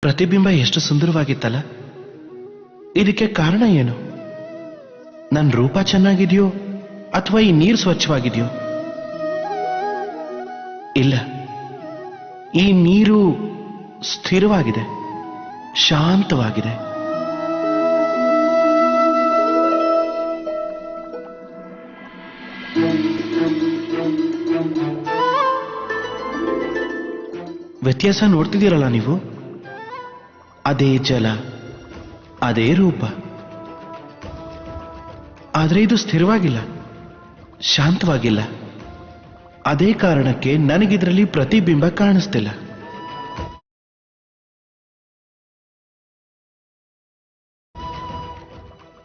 ಪ್ರತಿಬಿಂಬ ಎಷ್ಟು ಸುಂದರವಾಗಿತ್ತಲ್ಲ. ಇದಕ್ಕೆ ಕಾರಣ ಏನು? ನನ್ನ ರೂಪ ಚೆನ್ನಾಗಿದೆಯೋ ಅಥವಾ ಈ ನೀರು ಸ್ವಚ್ಛವಾಗಿದೆಯೋ? ಇಲ್ಲ, ಈ ನೀರು ಸ್ಥಿರವಾಗಿದೆ, ಶಾಂತವಾಗಿದೆ. ವ್ಯತ್ಯಾಸ ನೋಡ್ತಿದ್ದೀರಲ್ಲ ನೀವು? ಅದೇ ಜಲ, ಅದೇ ರೂಪ, ಆದರೆ ಇದು ಸ್ಥಿರವಾಗಿಲ್ಲ, ಶಾಂತವಾಗಿಲ್ಲ. ಅದೇ ಕಾರಣಕ್ಕೆ ನನಗಿದ್ರಲ್ಲಿ ಪ್ರತಿಬಿಂಬ ಕಾಣಿಸ್ತಿಲ್ಲ.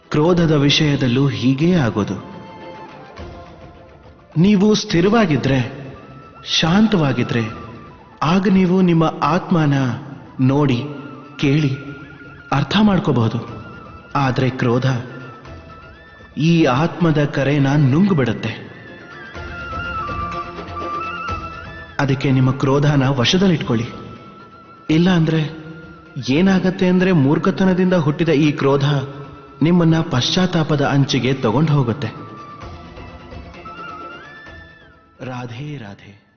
ಕ್ರೋಧದ ವಿಷಯದಲ್ಲೂ ಹೀಗೇ ಆಗೋದು. ನೀವು ಸ್ಥಿರವಾಗಿದ್ರೆ, ಶಾಂತವಾಗಿದ್ರೆ, ಆಗ ನೀವು ನಿಮ್ಮ ಆತ್ಮನ ನೋಡಿ, ಕೇಳಿ, ಅರ್ಥ ಮಾಡ್ಕೋಬಹುದು. ಆದರೆ ಕ್ರೋಧ ಈ ಆತ್ಮದ ಕರೆನ ನುಂಗ್ಬಿಡುತ್ತೆ. ಅದಕ್ಕೆ ನಿಮ್ಮ ಕ್ರೋಧನ ವಶದಲ್ಲಿಟ್ಕೊಳ್ಳಿ. ಇಲ್ಲ ಅಂದ್ರೆ ಏನಾಗತ್ತೆ ಅಂದ್ರೆ, ಮೂರ್ಖತನದಿಂದ ಹುಟ್ಟಿದ ಈ ಕ್ರೋಧ ನಿಮ್ಮನ್ನ ಪಶ್ಚಾತ್ತಾಪದ ಅಂಚಿಗೆ ತಗೊಂಡು ಹೋಗುತ್ತೆ. ರಾಧೆ ರಾಧೆ.